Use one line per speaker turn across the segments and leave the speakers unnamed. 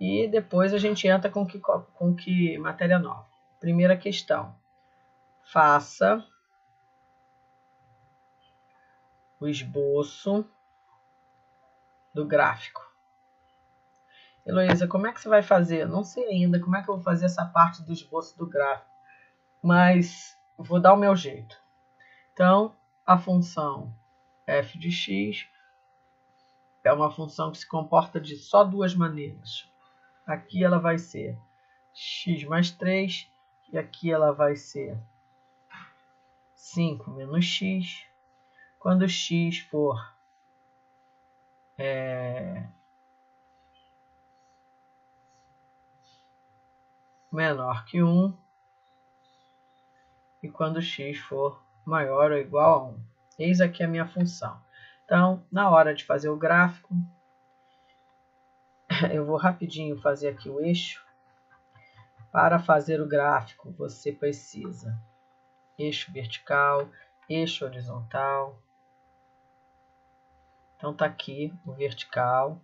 E depois a gente entra com que matéria nova. Primeira questão. Faça o esboço do gráfico. Heloísa, como é que você vai fazer? Não sei ainda como é que eu vou fazer essa parte do esboço do gráfico, mas vou dar o meu jeito. Então, a função f de x é uma função que se comporta de só duas maneiras. Aqui ela vai ser x mais 3 e aqui ela vai ser 5 menos x. Quando x for menor que 1 e quando x for maior ou igual a 1. Eis aqui a minha função. Então, na hora de fazer o gráfico, eu vou rapidinho fazer aqui o eixo. Para fazer o gráfico, você precisa eixo vertical, eixo horizontal. Então, está aqui o vertical,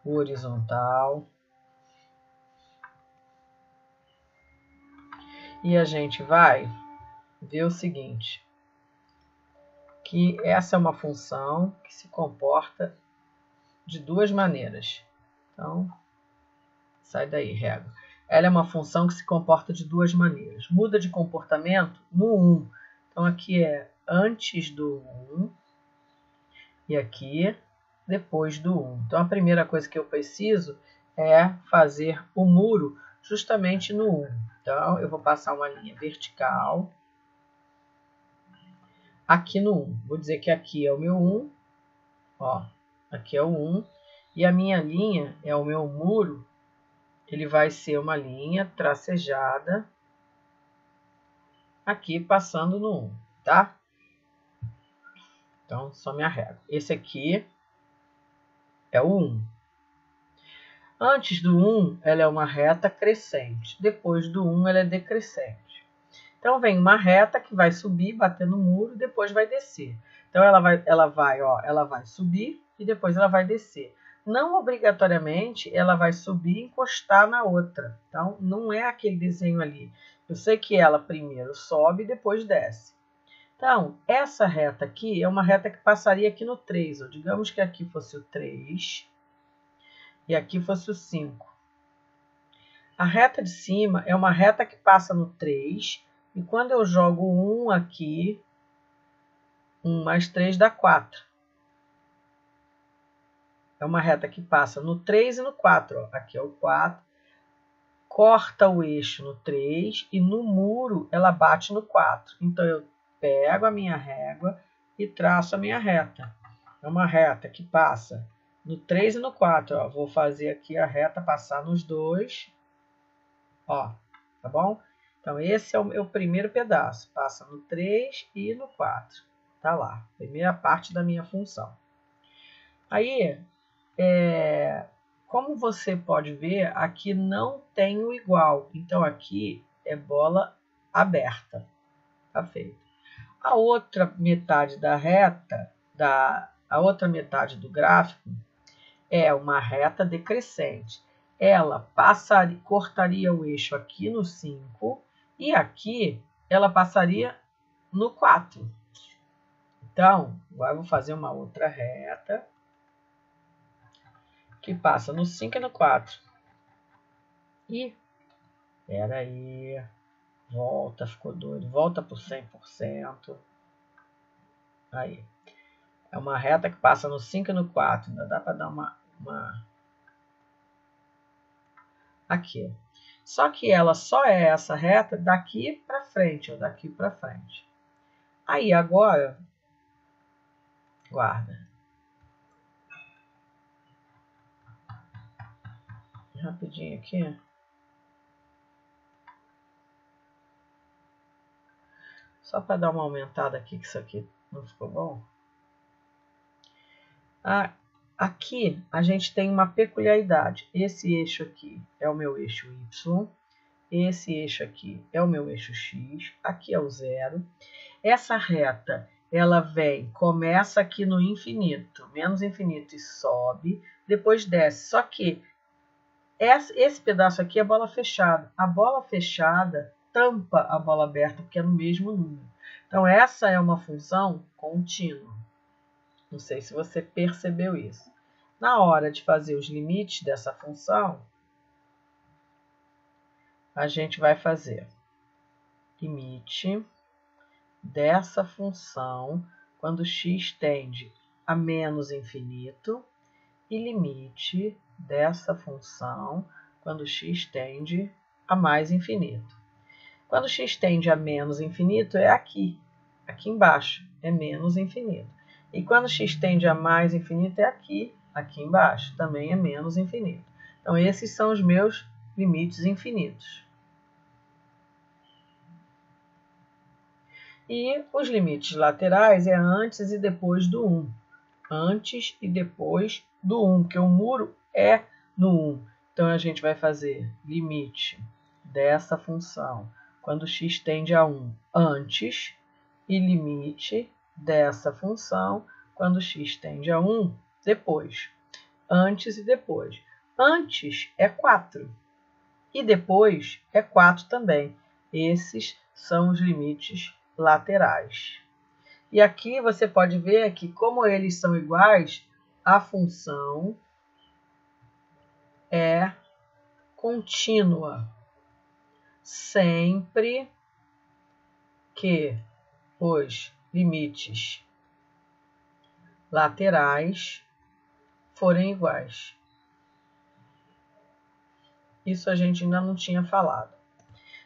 o horizontal. E a gente vai ver o seguinte, que essa é uma função que se comporta de duas maneiras. Então, sai daí, régua. Ela é uma função que se comporta de duas maneiras. Muda de comportamento no 1. Então, aqui é antes do 1 e aqui depois do 1. Então, a primeira coisa que eu preciso é fazer o muro justamente no 1. Então, eu vou passar uma linha vertical aqui no 1. Vou dizer que aqui é o meu 1. Ó, aqui é o 1. E a minha linha é o meu muro. Ele vai ser uma linha tracejada aqui passando no 1, tá? Então, só minha régua. Esse aqui é o 1. Antes do 1, ela é uma reta crescente. Depois do 1, ela é decrescente. Então, vem uma reta que vai subir, bater no muro, e depois vai descer. Então, ela vai subir e depois ela vai descer. Não obrigatoriamente ela vai subir e encostar na outra. Então, não é aquele desenho ali. Eu sei que ela primeiro sobe e depois desce. Então, essa reta aqui é uma reta que passaria aqui no 3. Ó. Digamos que aqui fosse o 3 e aqui fosse o 5. A reta de cima é uma reta que passa no 3 e quando eu jogo 1 aqui, 1 mais 3 dá 4. É uma reta que passa no 3 e no 4. Ó. Aqui é o 4. Corta o eixo no 3 e no muro ela bate no 4. Então, eu pego a minha régua e traço a minha reta. É uma reta que passa no 3 e no 4. Ó. Vou fazer aqui a reta passar nos dois. Ó, tá bom? Então, esse é o meu primeiro pedaço. Passa no 3 e no 4. Tá lá. Primeira parte da minha função. Aí, como você pode ver, aqui não tem o igual. Então, aqui é bola aberta. Tá feito. A outra metade da reta, a outra metade do gráfico, é uma reta decrescente. Ela cortaria o eixo aqui no 5 e aqui ela passaria no 4. Então, agora eu vou fazer uma outra reta que passa no 5 e no 4. E, espera aí, volta, ficou doido, volta para o 100%. Aí, é uma reta que passa no 5 e no 4, ainda dá para dar uma... Aqui. Só que ela só é essa reta daqui para frente, ou daqui para frente. Aí, agora, guarda. Rapidinho aqui. Só para dar uma aumentada aqui, que isso aqui não ficou bom. Aqui a gente tem uma peculiaridade. Esse eixo aqui é o meu eixo Y. Esse eixo aqui é o meu eixo X. Aqui é o 0. Essa reta, ela começa aqui no infinito. Menos infinito e sobe. depois desce. Só que esse pedaço aqui é bola fechada. A bola fechada tampa a bola aberta, porque é no mesmo número. Então, essa é uma função contínua. Não sei se você percebeu isso. Na hora de fazer os limites dessa função, a gente vai fazer limite dessa função quando x tende a menos infinito e limite dessa função quando x tende a mais infinito. Quando x tende a menos infinito é aqui embaixo, é menos infinito. E quando x tende a mais infinito é aqui embaixo, também é menos infinito. Então, esses são os meus limites infinitos. E os limites laterais é antes e depois do 1. Antes e depois do 1, porque o muro é no 1. Então, a gente vai fazer limite dessa função quando x tende a 1 antes e limite dessa função quando x tende a 1 depois. Antes e depois. Antes é 4 e depois é 4 também. Esses são os limites laterais. E aqui você pode ver que, como eles são iguais, a função é contínua. Sempre que os limites laterais forem iguais. Isso a gente ainda não tinha falado.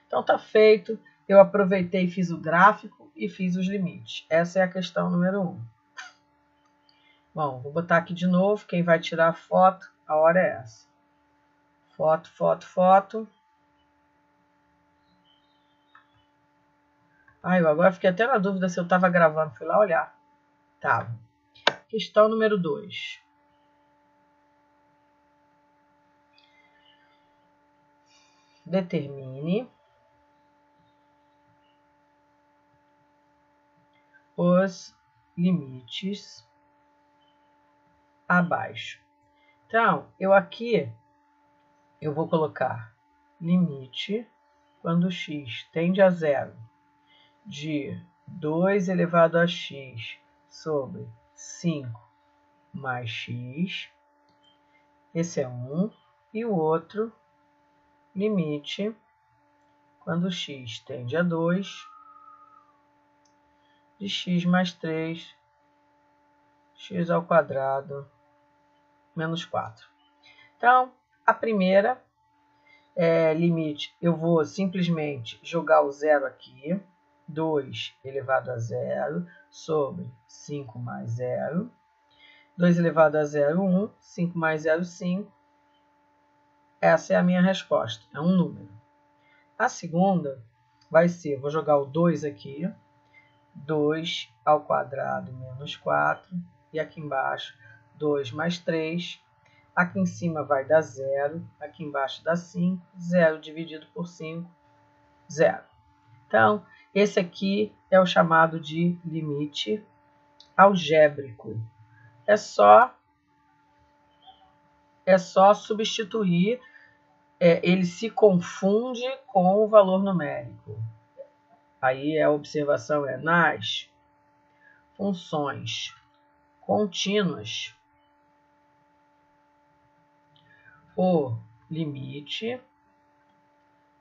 Então, tá feito. Eu aproveitei e fiz o gráfico e fiz os limites. Essa é a questão número 1. Bom, vou botar aqui de novo. Quem vai tirar a foto, a hora é essa. Foto, foto, foto. Eu agora fiquei até na dúvida se eu estava gravando. Fui lá olhar. Tava. Questão número 2. Determine os limites abaixo. Então, eu vou colocar limite quando x tende a 0 de 2 elevado a x sobre 5 mais x. Esse é 1. E o outro, limite quando x tende a 2 de x mais 3, x ao quadrado, menos 4. Então, a primeira limite, eu vou simplesmente jogar o zero aqui. 2 elevado a 0 sobre 5 mais 0. 2 elevado a 0, 1. 5 mais 0, 5. Essa é a minha resposta. É um número. A segunda vai ser, vou jogar o 2 aqui. 2 ao quadrado menos 4. E aqui embaixo, 2 mais 3. Aqui em cima vai dar 0. Aqui embaixo dá 5. 0 dividido por 5, 0. Então, esse aqui é o chamado de limite algébrico. É só substituir, ele se confunde com o valor numérico. Aí a observação é nas funções contínuas, o limite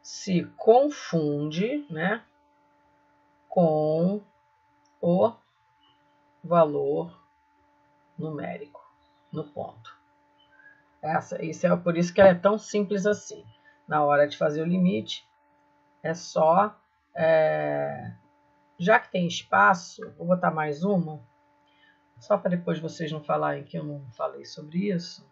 se confunde, né, com o valor numérico no ponto. Isso é por isso que ela é tão simples assim. Na hora de fazer o limite, é só... já que tem espaço, vou botar mais uma, só para depois vocês não falarem que eu não falei sobre isso.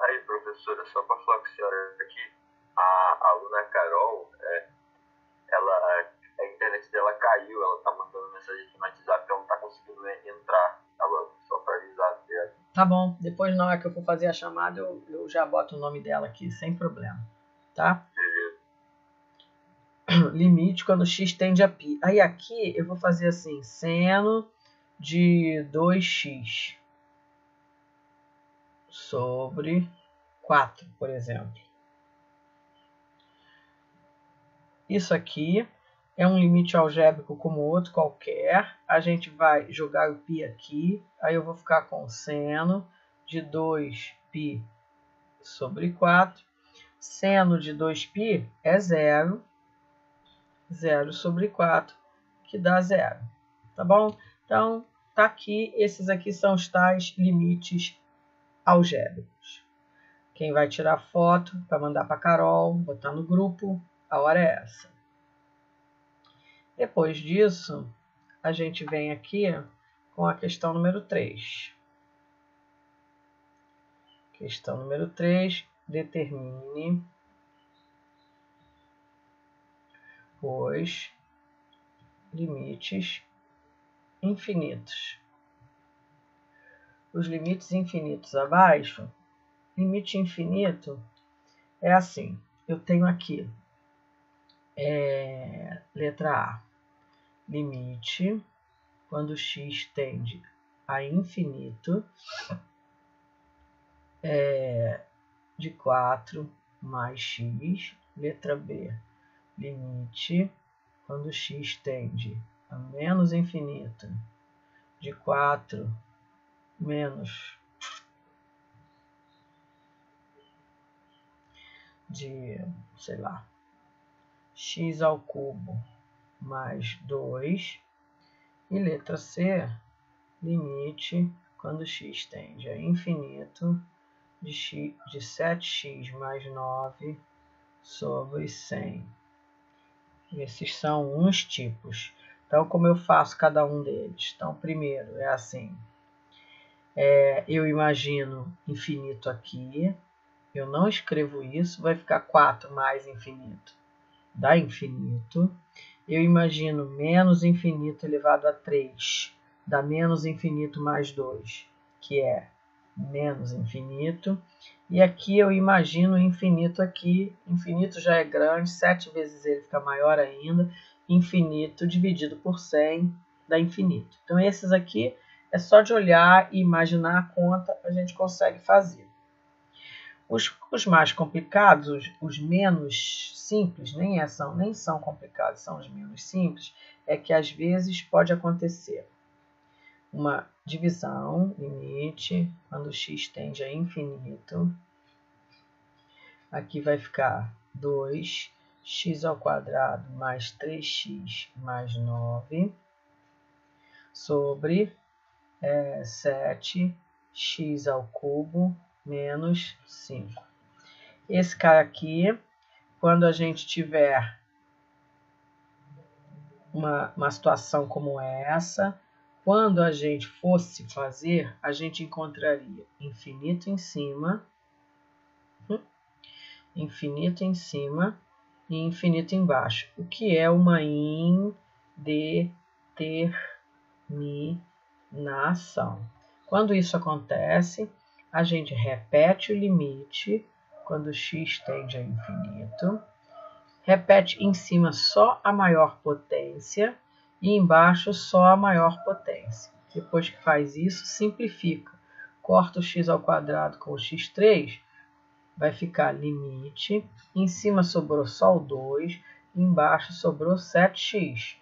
Aí, professora, só para falar com a senhora aqui, a aluna Carol, a internet dela caiu, ela tá mandando mensagem aqui no WhatsApp, ela não tá conseguindo entrar. Só para avisar, tá ligado?
Tá bom, depois na hora que eu for fazer a chamada, eu já boto o nome dela aqui, sem problema, tá?
Beleza.
Limite quando x tende a π. Aí aqui eu vou fazer assim, seno de 2x. sobre 4, por exemplo. Isso aqui é um limite algébrico como outro qualquer. A gente vai jogar o π aqui. Aí eu vou ficar com seno de 2π sobre 4. Seno de 2π é 0. 0 sobre 4, que dá 0. Tá bom? Então, tá aqui. Esses aqui são os tais limites algébricos. Quem vai tirar foto para mandar para Carol, botar no grupo, a hora é essa. Depois disso, a gente vem aqui com a questão número 3. Questão número 3, determine os limites infinitos. Os limites infinitos abaixo, limite infinito é assim. Eu tenho aqui, letra A, limite, quando x tende a infinito, de 4 mais x. Letra B, limite, quando x tende a menos infinito, de 4 menos de, sei lá, x ao cubo mais 2. E letra C, limite, quando x tende a infinito, de 7x mais 9 sobre 100. Esses são uns tipos. Então, como eu faço cada um deles? Então, primeiro é assim. Eu imagino infinito aqui. Eu não escrevo isso. Vai ficar 4 mais infinito. Dá infinito. Eu imagino menos infinito elevado a 3. Dá menos infinito mais 2, que é menos infinito. E aqui eu imagino infinito aqui. Infinito já é grande, 7 vezes ele fica maior ainda. Infinito dividido por 100 dá infinito. Então esses aqui é só de olhar e imaginar a conta, a gente consegue fazer. Os mais complicados, os menos simples, nem são complicados, são os menos simples, é que às vezes pode acontecer uma divisão, limite, quando x tende a infinito. Aqui vai ficar 2x ao quadrado mais 3x mais 9 sobre 7x ao cubo menos 5. Esse cara aqui, quando a gente tiver uma situação como essa, quando a gente fosse fazer, a gente encontraria infinito em cima e infinito embaixo, o que é uma indeterminação. Quando isso acontece, a gente repete o limite quando x tende a infinito, repete em cima só a maior potência e embaixo só a maior potência. Depois que faz isso, simplifica. Corta o x ao quadrado com o x3, vai ficar limite, em cima sobrou só o 2, embaixo sobrou 7x.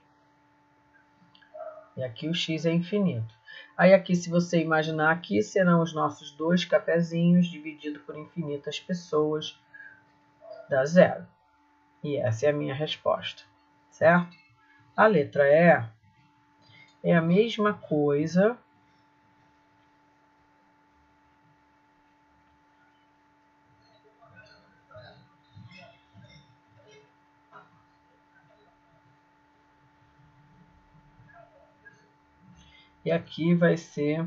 E aqui o x é infinito. Aí aqui, se você imaginar aqui, serão os nossos 2 cafezinhos dividido por infinitas pessoas, dá 0. E essa é a minha resposta, certo? A letra E é a mesma coisa, e aqui vai ser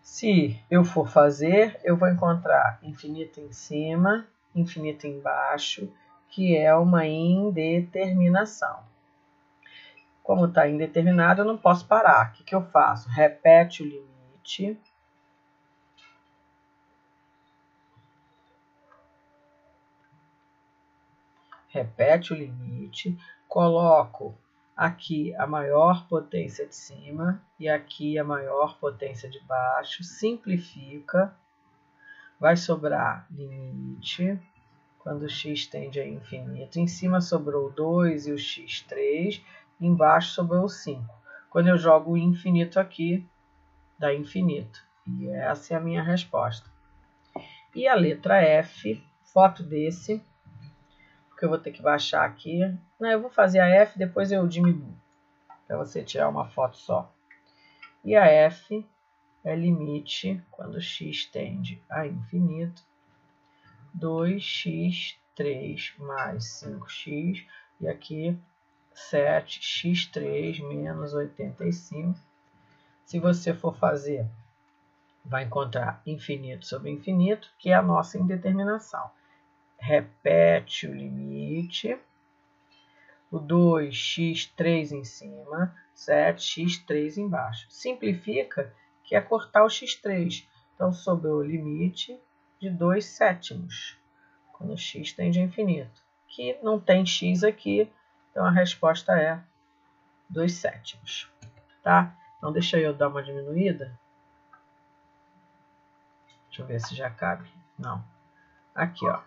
se eu for fazer, eu vou encontrar infinito em cima, infinito embaixo, que é uma indeterminação. Como está indeterminado, eu não posso parar. O que eu faço? Repete o limite. Repete o limite. Coloco aqui a maior potência de cima e aqui a maior potência de baixo. Simplifica, vai sobrar limite, quando x tende a infinito. Em cima sobrou 2 e o x 3, embaixo sobrou 5. Quando eu jogo o infinito aqui, dá infinito. E essa é a minha resposta. E a letra F, foto desse, porque eu vou ter que baixar aqui. Não, eu vou fazer a F, depois eu diminuo, para você tirar uma foto só. E a F é limite, quando x tende a infinito, 2x3 mais 5x, e aqui 7x3 menos 85. Se você for fazer, vai encontrar infinito sobre infinito, que é a nossa indeterminação. Repete o limite, o 2x3 em cima, 7x3 embaixo. Simplifica, que é cortar o x3. Então, sobrou o limite de 2/7, quando x tende a infinito. Que não tem x aqui, então a resposta é 2/7. Tá? Então, deixa eu dar uma diminuída. Deixa eu ver se já cabe. Não. Aqui, ó.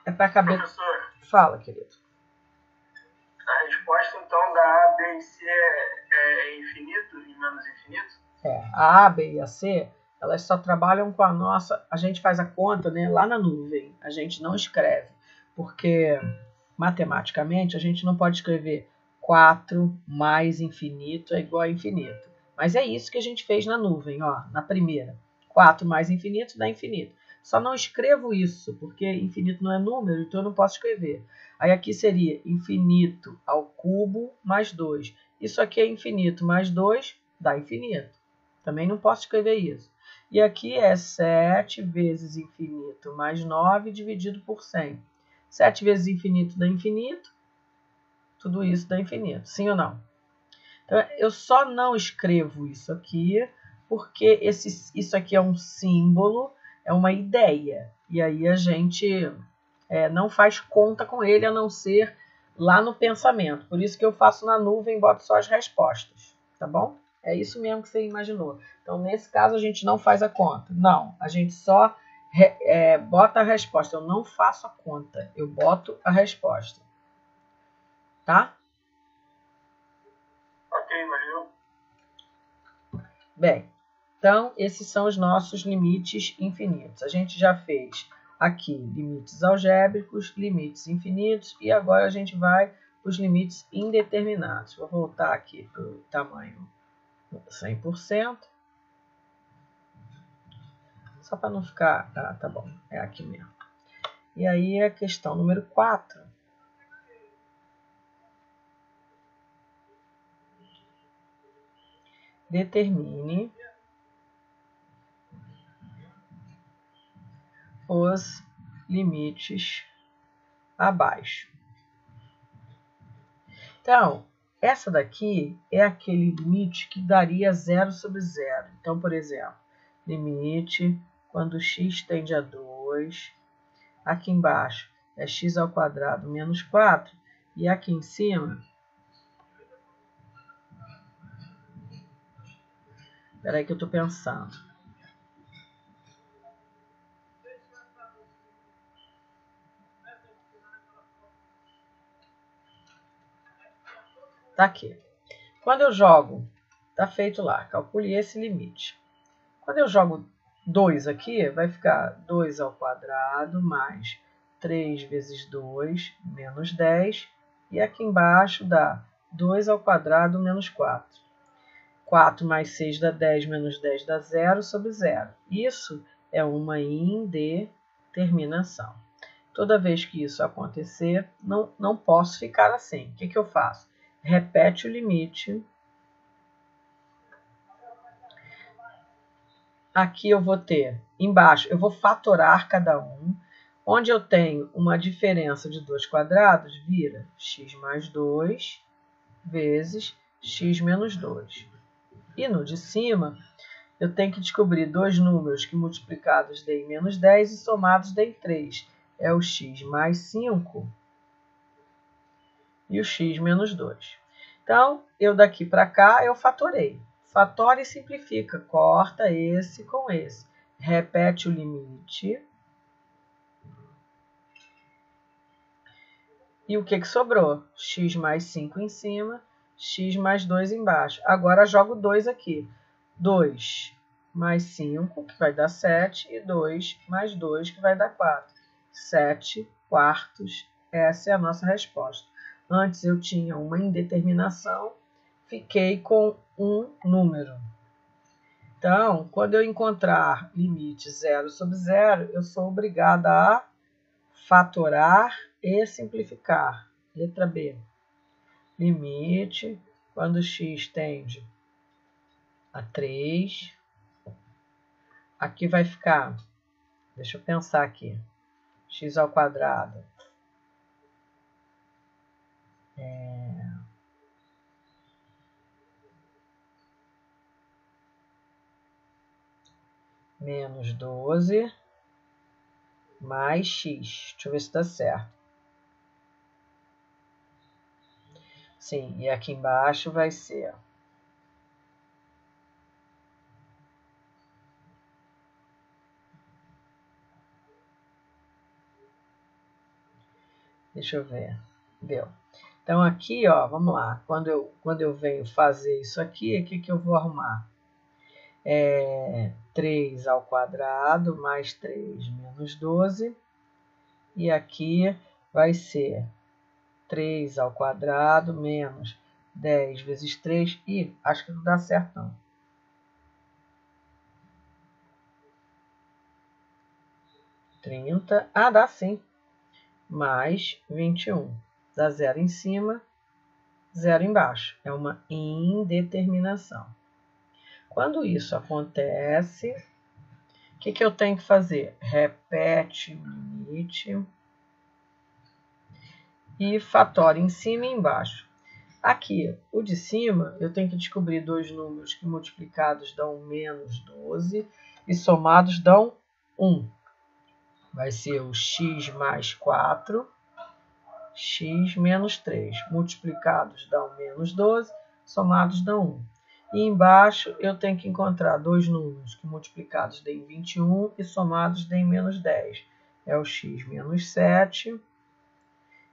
É para caber.
Professor,
Fala, querido.
a resposta então da A, B e C é infinito e menos infinito?
A A, B e a C, elas só trabalham com a nossa... A gente faz a conta, né, lá na nuvem. A gente não escreve, porque matematicamente a gente não pode escrever 4 mais infinito é igual a infinito. Mas é isso que a gente fez na nuvem, ó, na primeira. 4 mais infinito dá infinito. Só não escrevo isso, porque infinito não é número, então eu não posso escrever. Aí aqui seria infinito ao cubo mais 2. Isso aqui é infinito mais 2 dá infinito. Também não posso escrever isso. E aqui é 7 vezes infinito mais 9 dividido por 100. 7 vezes infinito dá infinito. Tudo isso dá infinito. Sim ou não? Então, eu só não escrevo isso aqui, porque isso aqui é um símbolo, é uma ideia. E aí a gente não faz conta com ele, a não ser lá no pensamento. Por isso que eu faço na nuvem e boto só as respostas. Tá bom? É isso mesmo que você imaginou. Então, nesse caso, a gente não faz a conta. Não, a gente só bota a resposta. Eu não faço a conta, eu boto a resposta. Tá?
Ok, valeu.
Bem, então, esses são os nossos limites infinitos. A gente já fez aqui limites algébricos, limites infinitos, e agora a gente vai para os limites indeterminados. Vou voltar aqui para o tamanho 100%. Só para não ficar... Ah, tá bom, é aqui mesmo. E aí a questão número 4. Determine os limites abaixo. Então, essa daqui é aquele limite que daria 0 sobre 0. Então, por exemplo, limite quando x tende a 2. Aqui embaixo é x ao quadrado menos 4. E aqui em cima... Espera aí que eu estou pensando. Tá aqui. Quando eu jogo, tá feito lá, calcule esse limite. Quando eu jogo 2 aqui, vai ficar 2 ao quadrado mais 3 vezes 2 menos 10. E aqui embaixo dá 2 ao quadrado menos 4. 4 mais 6 dá 10, menos 10 dá 0 sobre 0. Isso é uma indeterminação. Toda vez que isso acontecer, não posso ficar assim. O que eu faço? Repete o limite. Aqui eu vou ter, embaixo, eu vou fatorar cada um. Onde eu tenho uma diferença de 2 quadrados, vira x mais 2 vezes x menos 2. E no de cima, eu tenho que descobrir dois números que multiplicados deem menos 10 e somados deem 3. É o x mais 5 e o x menos 2. Então, eu daqui para cá, eu fatorei. Fatora e simplifica. Corta esse com esse. Repete o limite. E o que sobrou? X mais 5 em cima, x mais 2 embaixo. Agora jogo 2 aqui. 2 mais 5, que vai dar 7, e 2 mais 2, que vai dar 4. 7 quartos. Essa é a nossa resposta. Antes eu tinha uma indeterminação, fiquei com um número. Então, quando eu encontrar limite 0 sobre 0, eu sou obrigada a fatorar e simplificar. Letra B. Limite, quando x tende a 3. Aqui vai ficar, deixa eu pensar aqui, x ao quadrado. Menos 12 mais x. Deixa eu ver se está certo. Sim, e aqui embaixo vai ser deixa eu ver. Deu. Então aqui, ó, vamos lá. Quando eu venho fazer isso aqui, o que eu vou arrumar? 3 ao quadrado mais 3 menos 12. E aqui vai ser 3 ao quadrado menos 10 vezes 3. Ih, acho que não dá certo não. 30. Ah, dá sim. Mais 21. Dá 0 em cima, 0 embaixo. É uma indeterminação. Quando isso acontece, o que eu tenho que fazer? Repete o limite e fatora em cima e embaixo. Aqui, o de cima, eu tenho que descobrir dois números que multiplicados dão menos 12 e somados dão 1. Vai ser o x mais 4, x menos 3. Multiplicados dão menos 12, somados dão 1. E embaixo eu tenho que encontrar dois números que multiplicados deem 21 e somados deem menos 10. É o x menos 7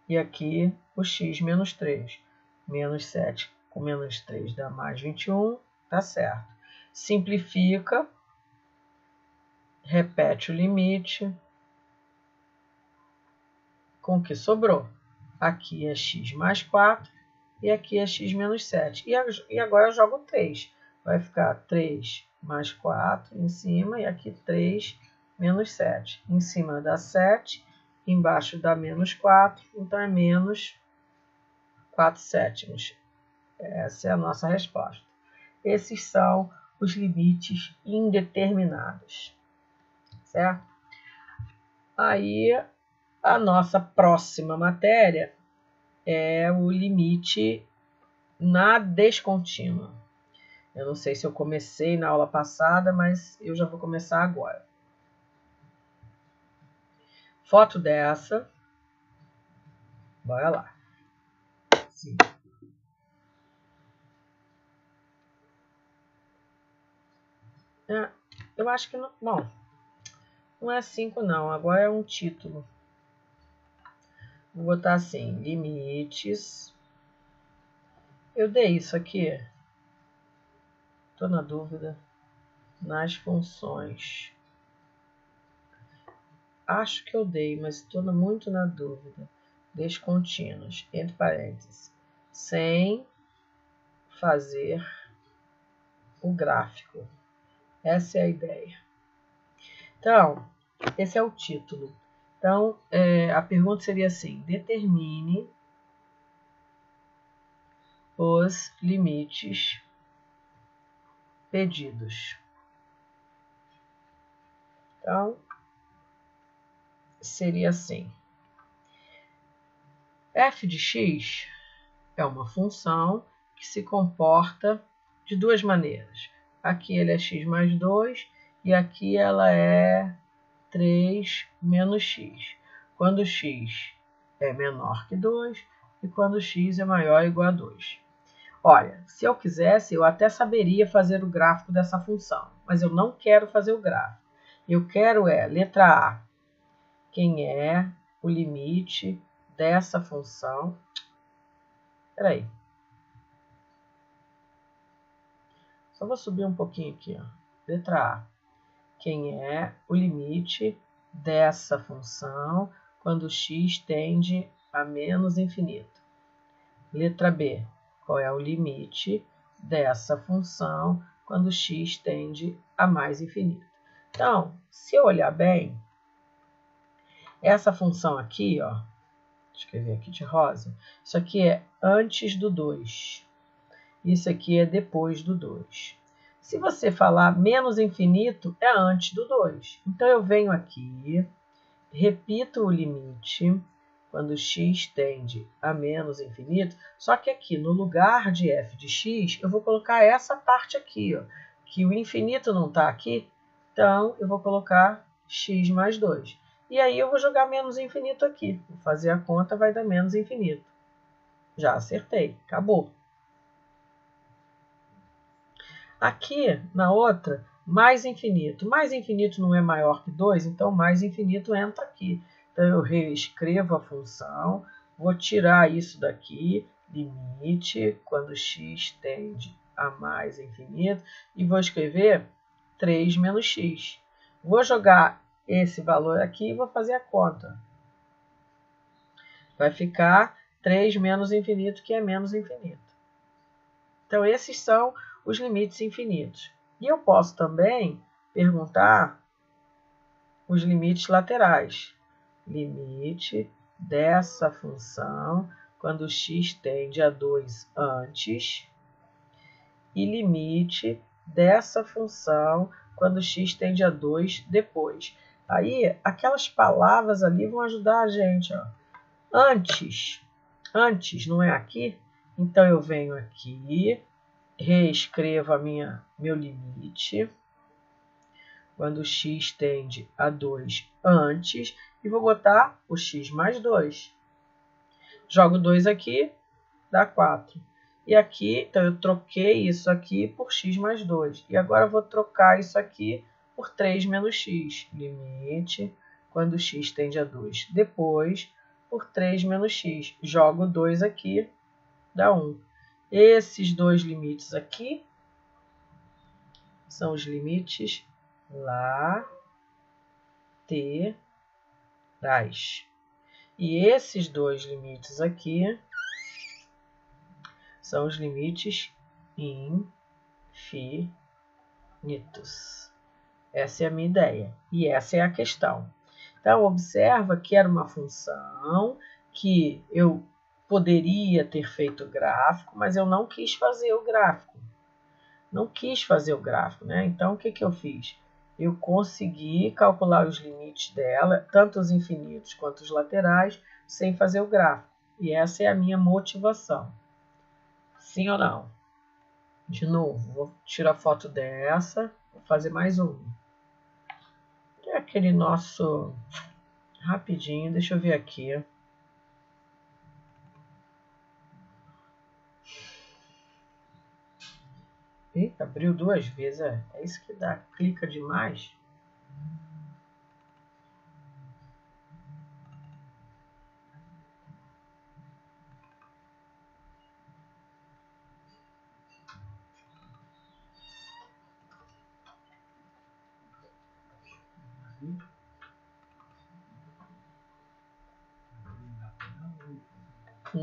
e aqui o x menos 3. Menos 7 com menos 3 dá mais 21, tá certo. Simplifica, repete o limite com o que sobrou. Aqui é x mais 4 e aqui é x menos 7. E agora eu jogo 3. Vai ficar 3 mais 4 em cima e aqui 3 menos 7. Em cima dá 7, embaixo dá menos 4, então é menos 4 sétimos. Essa é a nossa resposta. Esses são os limites indeterminados. Certo? Aí, a nossa próxima matéria é o limite na descontínua. Eu não sei se eu comecei na aula passada, mas eu já vou começar agora. Foto dessa. Bora lá. Sim. Eu acho que não. Bom, não é 5 não. Agora é um título. Vou botar assim, limites. Eu dei isso aqui. Estou na dúvida. Nas funções. Acho que eu dei, mas estou muito na dúvida. Descontínuos, entre parênteses. Sem fazer o gráfico. Essa é a ideia. Então, esse é o título. Então, a pergunta seria assim: determine os limites pedidos. Então, seria assim: f de x é uma função que se comporta de duas maneiras. Aqui ele é x mais 2 e aqui ela é 3 menos x. Quando x é menor que 2, e quando x é maior ou igual a 2. Olha, se eu quisesse, eu até saberia fazer o gráfico dessa função, mas eu não quero fazer o gráfico. Eu quero letra A, quem é o limite dessa função. Espera aí. Só vou subir um pouquinho aqui. Ó. Letra A, quem é o limite dessa função quando x tende a menos infinito. Letra B, qual é o limite dessa função quando x tende a mais infinito. Então, se eu olhar bem, essa função aqui, ó, vou escrever aqui de rosa, isso aqui é antes do 2. Isso aqui é depois do 2. Se você falar menos infinito, é antes do 2. Então, eu venho aqui, repito o limite quando x tende a menos infinito, só que aqui no lugar de f de x, eu vou colocar essa parte aqui, ó, que o infinito não está aqui, então eu vou colocar x mais 2. E aí eu vou jogar menos infinito aqui. Vou fazer a conta, vai dar menos infinito. Já acertei, acabou. Aqui, na outra, mais infinito. Mais infinito não é maior que 2, então mais infinito entra aqui. Então, eu reescrevo a função, vou tirar isso daqui, limite, quando x tende a mais infinito, e vou escrever 3 menos x. Vou jogar esse valor aqui e vou fazer a conta. Vai ficar 3 menos infinito, que é menos infinito. Então, esses são os limites infinitos. E eu posso também perguntar os limites laterais. Limite dessa função quando x tende a 2 antes e limite dessa função quando x tende a 2 depois. Aí, aquelas palavras ali vão ajudar a gente. Ó. Antes não é aqui? Então, eu venho aqui, reescrevo meu limite quando x tende a 2 antes, e vou botar o x mais 2. Jogo 2 aqui, dá 4. E aqui, então eu troquei isso aqui por x mais 2. E agora eu vou trocar isso aqui por 3 menos x. Limite, quando x tende a 2. Depois, por 3 menos x. Jogo 2 aqui, dá 1. Esses dois limites aqui são os limites laterais. E esses dois limites aqui são os limites infinitos. Essa é a minha ideia. E essa é a questão. Então, observa que era uma função que eu poderia ter feito gráfico, mas eu não quis fazer o gráfico. Não quis fazer o gráfico, né? Então, o que eu fiz? Eu consegui calcular os limites dela, tanto os infinitos quanto os laterais, sem fazer o gráfico. E essa é a minha motivação. Sim ou não? De novo, vou tirar foto dessa, vou fazer mais uma. É aquele nosso... Rapidinho, deixa eu ver aqui. Eita, abriu duas vezes, é isso que dá. Clica demais.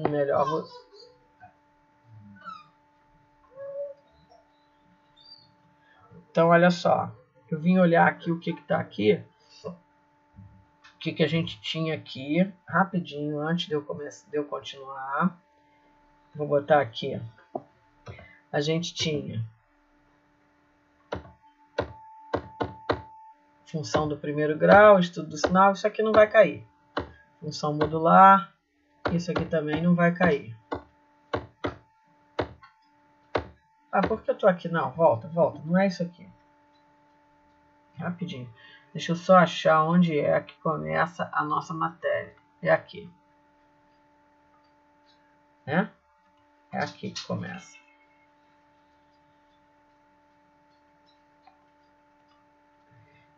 Melhor vou... Então, olha só. Eu vim olhar aqui o que está aqui. O que a gente tinha aqui. Rapidinho, antes de eu continuar. Vou botar aqui. A gente tinha função do primeiro grau, estudo do sinal. Isso aqui não vai cair. Função modular. Isso aqui também não vai cair. Ah, por que eu tô aqui? Não, volta. Não é isso aqui. Rapidinho. Deixa eu só achar onde é que começa a nossa matéria. É aqui. né? É aqui que começa.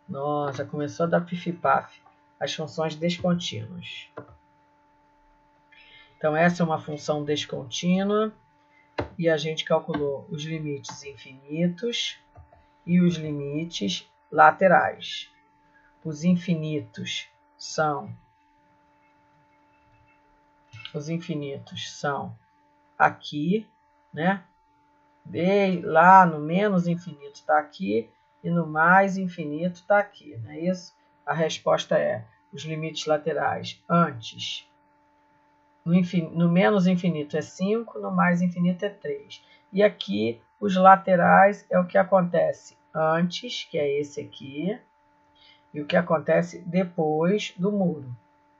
Nossa, começou a dar pif-paf. As funções descontínuas. Então, essa é uma função descontínua. E a gente calculou os limites infinitos e os limites laterais. Os infinitos são aqui, né? Lá no menos infinito está aqui e no mais infinito está aqui, não é isso? A resposta é os limites laterais antes. No menos infinito é 5, no mais infinito é 3. E aqui os laterais é o que acontece antes, que é esse aqui, e o que acontece depois do muro.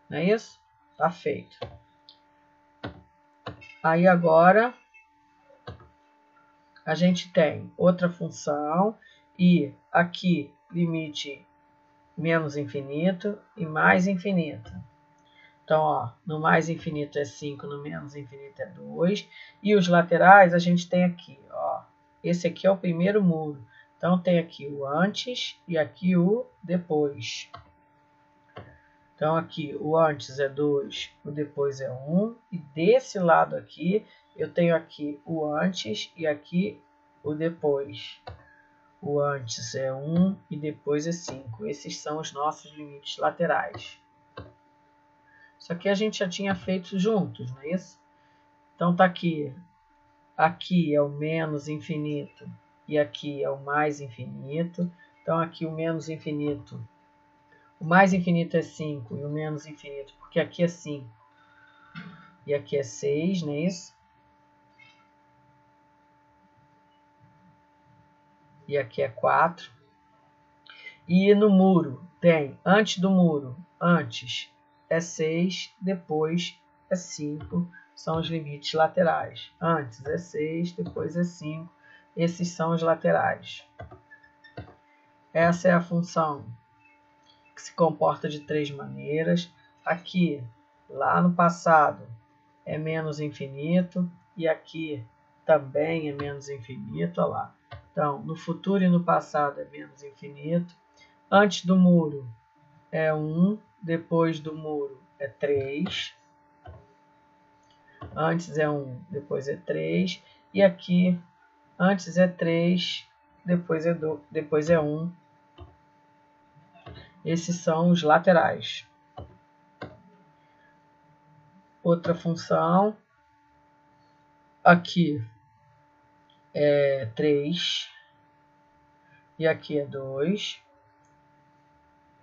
Não é isso? Tá feito. Aí agora a gente tem outra função e aqui limite menos infinito e mais infinito. Então, ó, no mais infinito é 5, no menos infinito é 2. E os laterais a gente tem aqui, ó. Esse aqui é o primeiro muro. Então, tem aqui o antes e aqui o depois. Então, aqui o antes é 2, o depois é 1. E desse lado aqui, eu tenho aqui o antes e aqui o depois. O antes é 1 e depois é 5. Esses são os nossos limites laterais. Isso aqui a gente já tinha feito juntos, não é isso? Então tá aqui. Aqui é o menos infinito e aqui é o mais infinito. Então aqui o menos infinito. O mais infinito é 5 e o menos infinito, porque aqui é 5 e aqui é 6, não é isso? E aqui é 4. E no muro tem, antes do muro, antes é 6, depois é 5, são os limites laterais. Antes é 6, depois é 5, esses são os laterais. Essa é a função que se comporta de 3 maneiras. Aqui, lá no passado, é menos infinito, e aqui também é menos infinito, olha lá. Então, no futuro e no passado é menos infinito. Antes do muro é 1, depois do muro é 3. Antes é 1, depois é 3. E aqui, antes é 3, depois é 1. Esses são os laterais. Outra função, aqui é 3. E aqui é 2.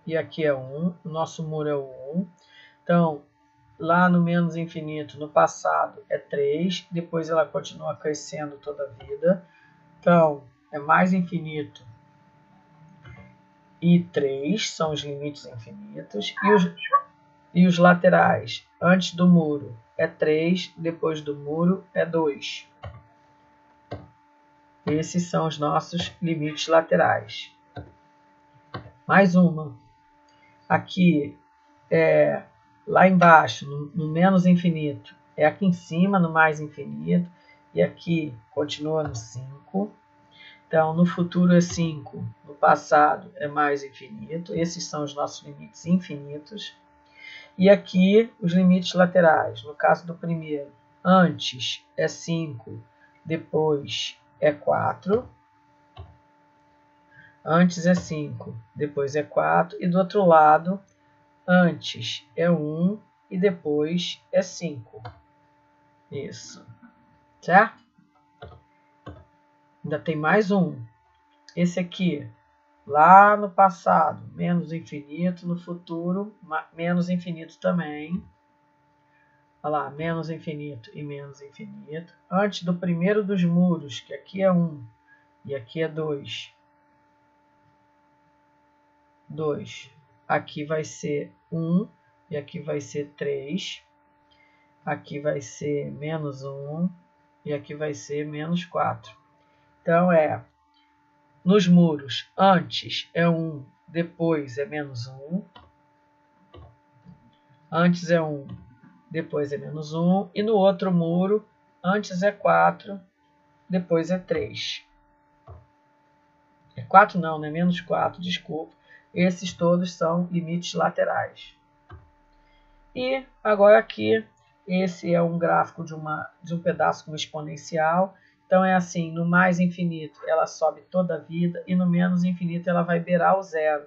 E aqui é 1. O nosso muro é o 1. Então, lá no menos infinito, no passado, é 3. Depois ela continua crescendo toda a vida. Então, é mais infinito e 3 são os limites infinitos. E os laterais, antes do muro, é 3. Depois do muro, é 2. Esses são os nossos limites laterais. Mais uma. Aqui é lá embaixo, no menos infinito, é aqui em cima, no mais infinito, e aqui continua no 5. Então, no futuro é 5, no passado é mais infinito. Esses são os nossos limites infinitos. E aqui os limites laterais. No caso do primeiro, antes é 5, depois é 4. Antes é 5, depois é 4. E do outro lado, antes é 1 e depois é 5. Isso. Certo? Ainda tem mais um. Esse aqui, lá no passado, menos infinito. No futuro, menos infinito também. Olha lá, menos infinito e menos infinito. Antes do primeiro dos muros, que aqui é 1 e aqui é 2. 2. Aqui vai ser 1 e aqui vai ser 3. Aqui vai ser menos 1 e aqui vai ser menos 4. Então, nos muros, antes é 1, depois é menos 1. Antes é 1, depois é menos 1. E no outro muro, antes é 4, depois é 3. É 4 não, né? Menos 4, desculpa. Esses todos são limites laterais. E agora aqui, esse é um gráfico de um pedaço com exponencial. Então é assim, no mais infinito ela sobe toda a vida e no menos infinito ela vai beirar o zero.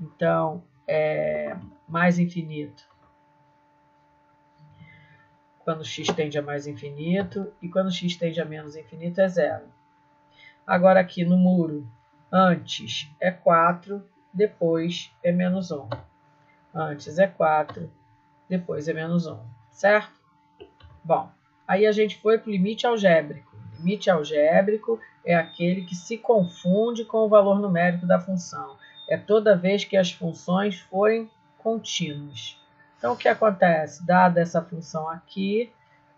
Então, é mais infinito quando x tende a mais infinito e quando x tende a menos infinito é zero. Agora aqui no muro, antes é 4, depois é menos 1. Antes é 4, depois é menos 1, certo? Bom, aí a gente foi para o limite algébrico. O limite algébrico é aquele que se confunde com o valor numérico da função. É toda vez que as funções forem contínuas. Então, o que acontece? Dada essa função aqui,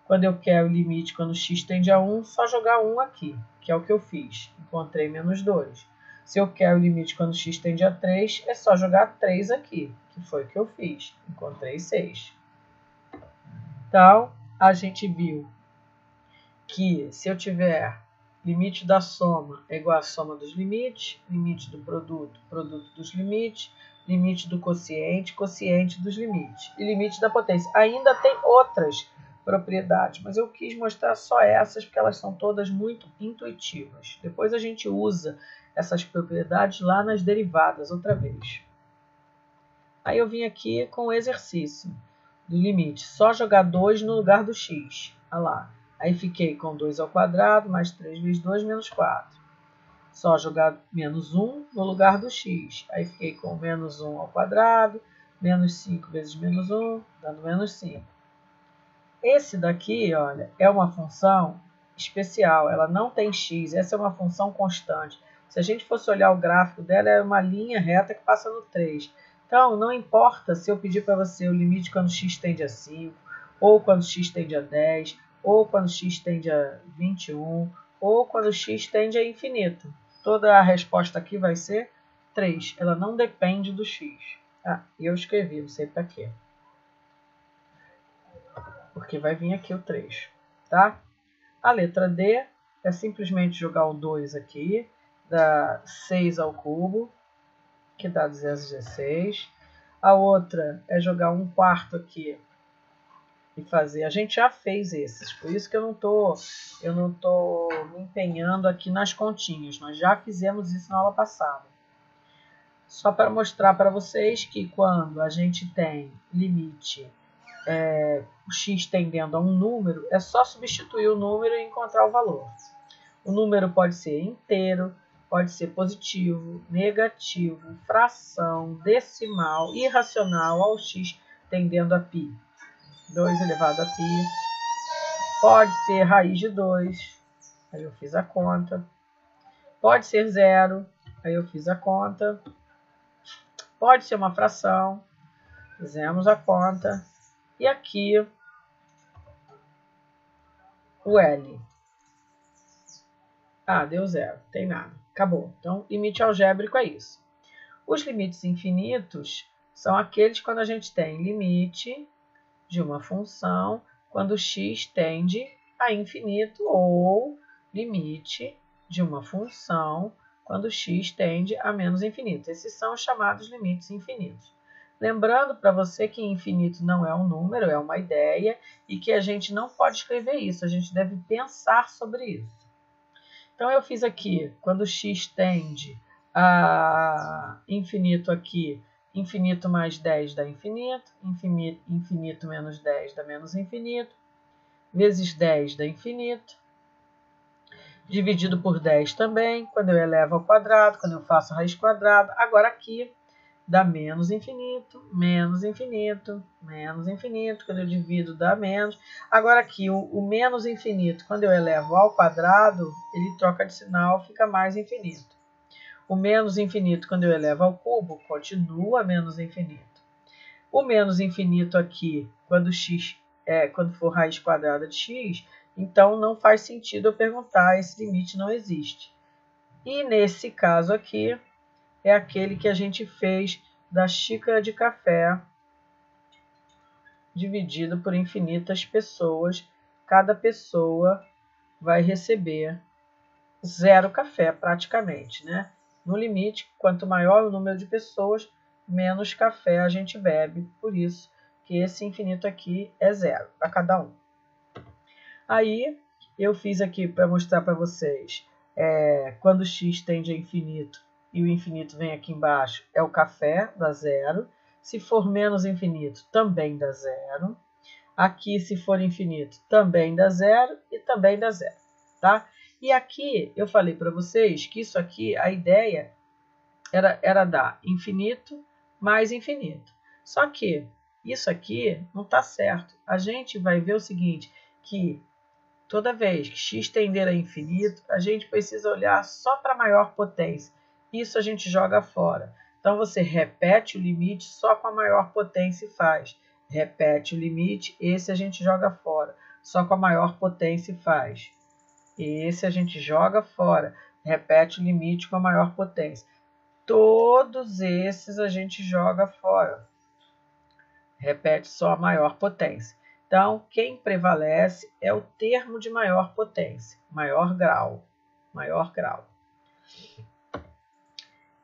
quando eu quero o limite quando x tende a 1, só jogar 1 aqui, que é o que eu fiz. Encontrei menos 2. Se eu quero o limite quando x tende a 3, é só jogar 3 aqui, que foi o que eu fiz. Encontrei 6. Então, a gente viu que se eu tiver limite da soma é igual à soma dos limites, limite do produto, produto dos limites, limite do quociente, quociente dos limites e limite da potência. Ainda tem outras propriedades, mas eu quis mostrar só essas porque elas são todas muito intuitivas. Depois a gente usa essas propriedades lá nas derivadas outra vez. Aí eu vim aqui com o exercício do limite, só jogar 2 no lugar do x. Olha lá. Aí fiquei com 2 ao quadrado, mais 3 vezes 2, menos 4. Só jogar menos 1 no lugar do x. Aí fiquei com menos 1 ao quadrado, menos 5 vezes menos 1, dando menos 5. Esse daqui, olha, é uma função especial. Ela não tem x, essa é uma função constante. Se a gente fosse olhar o gráfico dela, é uma linha reta que passa no 3. Então, não importa se eu pedir para você o limite quando x tende a 5, ou quando x tende a 10, ou quando x tende a 21, ou quando x tende a infinito. Toda a resposta aqui vai ser 3. Ela não depende do x. Ah, eu escrevi, não sei para quê. Porque vai vir aqui o 3, tá? A letra D é simplesmente jogar o 2 aqui, dá 6 ao cubo, que dá 216. A outra é jogar 1/4 aqui e fazer. A gente já fez esses, por isso que eu não tô me empenhando aqui nas continhas. Nós já fizemos isso na aula passada. Só para mostrar para vocês que quando a gente tem limite o x tendendo a um número, é só substituir o número e encontrar o valor. O número pode ser inteiro, pode ser positivo, negativo, fração, decimal, irracional ao x tendendo a π. 2 elevado a π. Pode ser raiz de 2, aí eu fiz a conta. Pode ser zero, aí eu fiz a conta. Pode ser uma fração, fizemos a conta. E aqui o L. Ah, deu zero, tem nada, acabou. Então, limite algébrico é isso. Os limites infinitos são aqueles quando a gente tem limite de uma função quando x tende a infinito ou limite de uma função quando x tende a menos infinito. Esses são os chamados limites infinitos. Lembrando para você que infinito não é um número, é uma ideia e que a gente não pode escrever isso, a gente deve pensar sobre isso. Então, eu fiz aqui, quando x tende a infinito aqui, infinito mais 10 dá infinito, infinito menos 10 dá menos infinito, vezes 10 dá infinito, dividido por 10 também, quando eu elevo ao quadrado, quando eu faço raiz quadrada. Agora aqui dá menos infinito, menos infinito, menos infinito. Quando eu divido, dá menos. Agora aqui, o menos infinito, quando eu elevo ao quadrado, ele troca de sinal, fica mais infinito. O menos infinito, quando eu elevo ao cubo, continua menos infinito. O menos infinito aqui, quando for raiz quadrada de x, então não faz sentido eu perguntar, esse limite não existe. E nesse caso aqui, é aquele que a gente fez da xícara de café dividido por infinitas pessoas. Cada pessoa vai receber 0 café praticamente, né? No limite, quanto maior o número de pessoas, menos café a gente bebe. Por isso que esse infinito aqui é 0 para cada um. Aí eu fiz aqui para mostrar para vocês, quando o x tende a infinito e o infinito vem aqui embaixo, é o café, dá 0. Se for menos infinito, também dá 0. Aqui, se for infinito, também dá 0 e também dá 0, tá? E aqui eu falei para vocês que isso aqui, a ideia era dar infinito mais infinito. Só que isso aqui não está certo. A gente vai ver o seguinte, que toda vez que x tender a infinito, a gente precisa olhar só para a maior potência. Isso a gente joga fora. Então, você repete o limite só com a maior potência e faz. Repete o limite, esse a gente joga fora. Só com a maior potência e faz. Esse a gente joga fora. Repete o limite com a maior potência. Todos esses a gente joga fora. Repete só a maior potência. Então, quem prevalece é o termo de maior potência, maior grau, maior grau.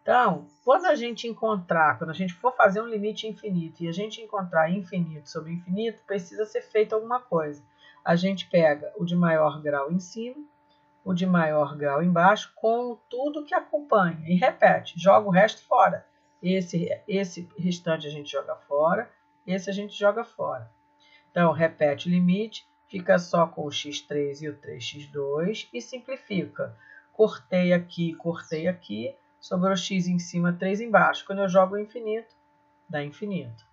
Então, quando a gente for fazer um limite infinito e a gente encontrar infinito sobre infinito, precisa ser feita alguma coisa. A gente pega o de maior grau em cima, o de maior grau embaixo, com tudo que acompanha e repete, joga o resto fora. Esse restante a gente joga fora, esse a gente joga fora. Então, repete o limite, fica só com o x3 e o 3x2 e simplifica. Cortei aqui, sobrou x em cima, 3 embaixo. Quando eu jogo o infinito, dá infinito.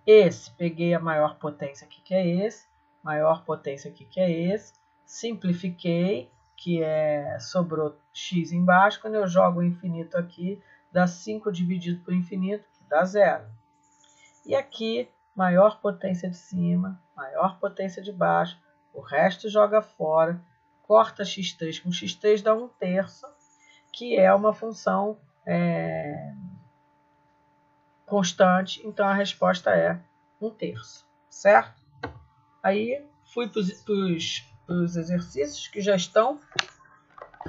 Esse, peguei a maior potência aqui, que é esse, maior potência aqui, que é esse, simplifiquei, que sobrou x embaixo. Quando eu jogo o infinito aqui, dá 5 dividido por infinito, que dá 0. E aqui, maior potência de cima, maior potência de baixo, o resto joga fora, corta x3 com x3, dá 1/3, que é uma função constante, então a resposta é 1/3, certo? Aí fui para os exercícios que já estão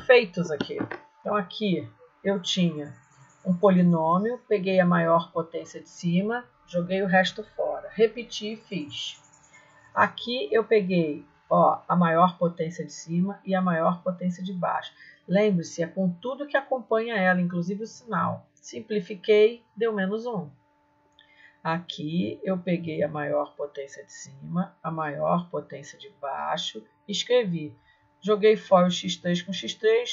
feitos aqui. Então aqui eu tinha um polinômio, peguei a maior potência de cima, joguei o resto fora, repeti e fiz. Aqui eu peguei a maior potência de cima e a maior potência de baixo. Lembre-se, é com tudo que acompanha ela, inclusive o sinal. Simplifiquei, deu -1. Aqui eu peguei a maior potência de cima, a maior potência de baixo, escrevi. Joguei fora o x3 com x3,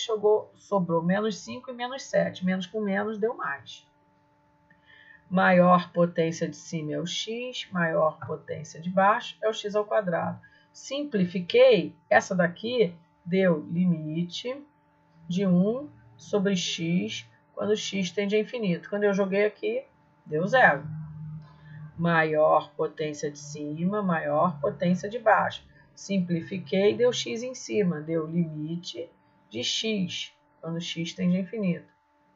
sobrou -5 e -7. Menos com menos deu mais. Maior potência de cima é o x, maior potência de baixo é o x ao quadrado. Simplifiquei, essa daqui deu limite de 1 sobre x quando x tende a infinito. Quando eu joguei aqui, deu 0. Maior potência de cima, maior potência de baixo. Simplifiquei, deu x em cima, deu limite de x quando x tende a infinito,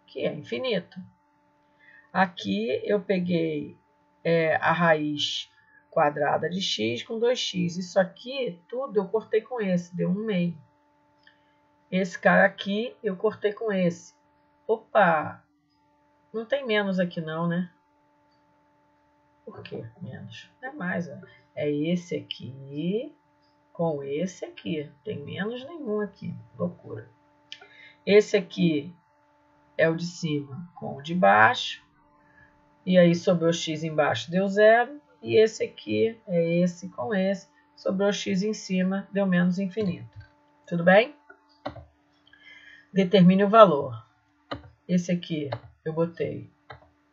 que é infinito. Aqui eu peguei a raiz quadrada de x com 2x. Isso aqui, tudo eu cortei com esse, deu 1/2. Esse cara aqui eu cortei com esse. Opa! Não tem menos aqui não, né? Por que menos? Não é mais. Ó. É esse aqui com esse aqui. Tem menos nenhum aqui. Loucura. Esse aqui é o de cima com o de baixo. E aí sobrou x embaixo, deu 0. E esse aqui é esse com esse. Sobrou x em cima, deu menos infinito. Tudo bem? Determine o valor. Esse aqui eu botei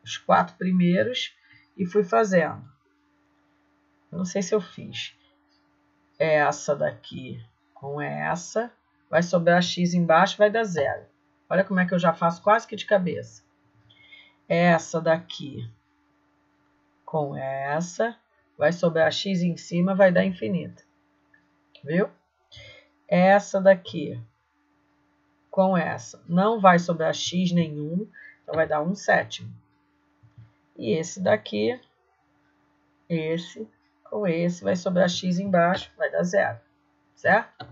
os 4 primeiros e fui fazendo. Eu não sei se eu fiz essa daqui com essa. Vai sobrar x embaixo, vai dar 0. Olha como é que eu já faço quase que de cabeça. Essa daqui com essa, vai sobrar x em cima, vai dar infinito. Viu? Essa daqui com essa, não vai sobrar x nenhum, então vai dar 1/7. E esse daqui, esse com esse, vai sobrar x embaixo, vai dar 0, certo?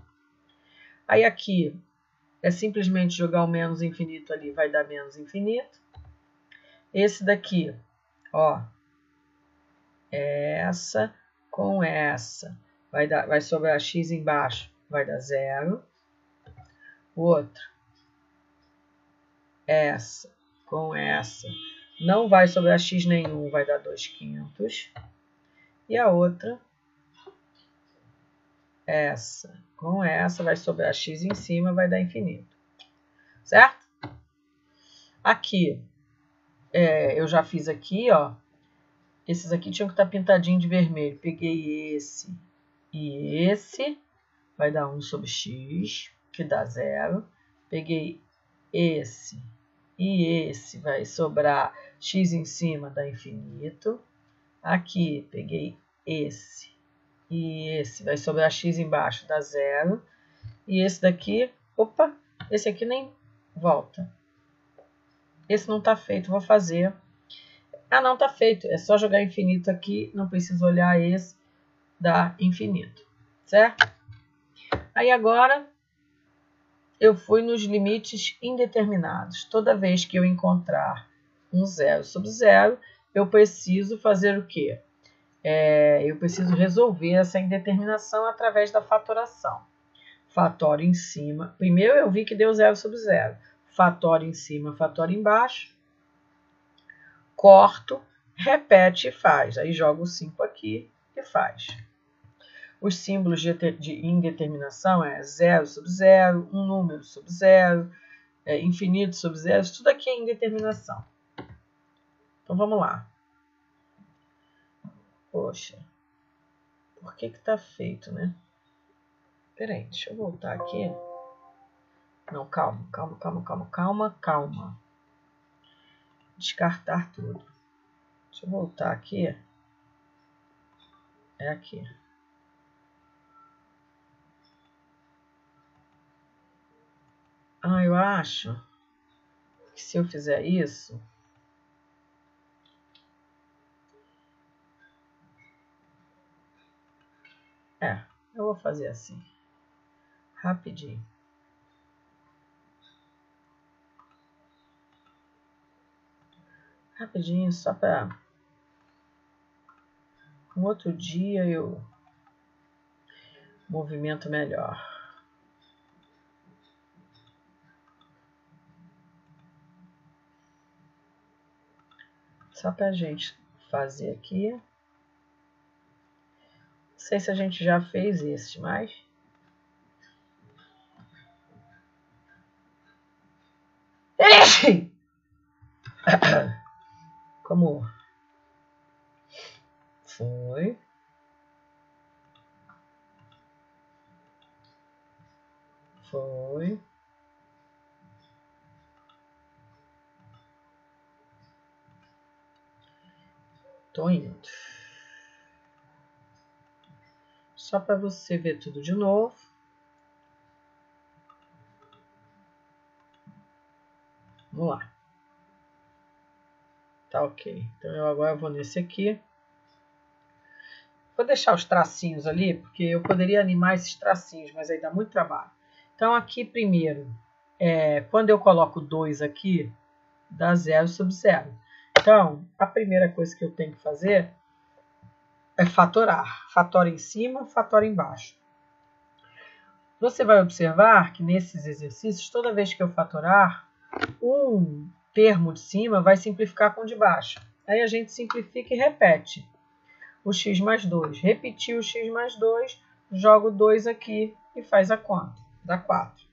Aí aqui é simplesmente jogar o menos infinito ali, vai dar menos infinito. Esse daqui, ó, essa com essa, vai sobrar x embaixo, vai dar 0. O outro, essa com essa, não vai sobrar x nenhum, vai dar 2/5. E a outra, essa com essa, vai sobrar x em cima, vai dar infinito. Certo? Aqui, eu já fiz aqui, ó. Esses aqui tinham que estar pintadinho de vermelho. Peguei esse e esse, vai dar 1/x, que dá 0. Peguei esse e esse, vai sobrar x em cima, dá infinito. Aqui, peguei esse e esse, vai sobrar x embaixo, dá 0. E esse daqui, opa, esse aqui nem volta. Esse não está feito, vou fazer. Ah, não, está feito. É só jogar infinito aqui, não preciso olhar esse, dá infinito, certo? Aí agora, eu fui nos limites indeterminados. Toda vez que eu encontrar um 0/0, eu preciso fazer o quê? Eu preciso resolver essa indeterminação através da fatoração. Fatório em cima. Primeiro eu vi que deu 0/0. Fatório em cima, fatório embaixo. Corto, repete e faz. Aí jogo o 5 aqui e faz. Os símbolos de indeterminação é 0/0, um número sobre 0, infinito sobre 0. Isso tudo aqui é indeterminação. Então vamos lá. Poxa, por que que tá feito, né? Peraí, deixa eu voltar aqui. Não, calma. Descartar tudo. Deixa eu voltar aqui. É aqui. Ah, eu acho que se eu fizer isso... eu vou fazer assim. Rapidinho. Rapidinho, só para... Um outro dia eu movimento melhor. Só para a gente fazer aqui. Não sei se a gente já fez esse, mas... Como foi? Foi. Tô indo. Só para você ver tudo de novo. Vamos lá. Tá ok. Então eu agora vou nesse aqui. Vou deixar os tracinhos ali, porque eu poderia animar esses tracinhos, mas aí dá muito trabalho. Então aqui primeiro, quando eu coloco 2 aqui, dá 0/0. Então, a primeira coisa que eu tenho que fazer é fatorar. Fatora em cima, fatora embaixo. Você vai observar que nesses exercícios, toda vez que eu fatorar, um termo de cima vai simplificar com o de baixo. Aí a gente simplifica e repete. O x mais 2. Repetir o x mais 2, jogo 2 aqui e faz a conta. Dá 4.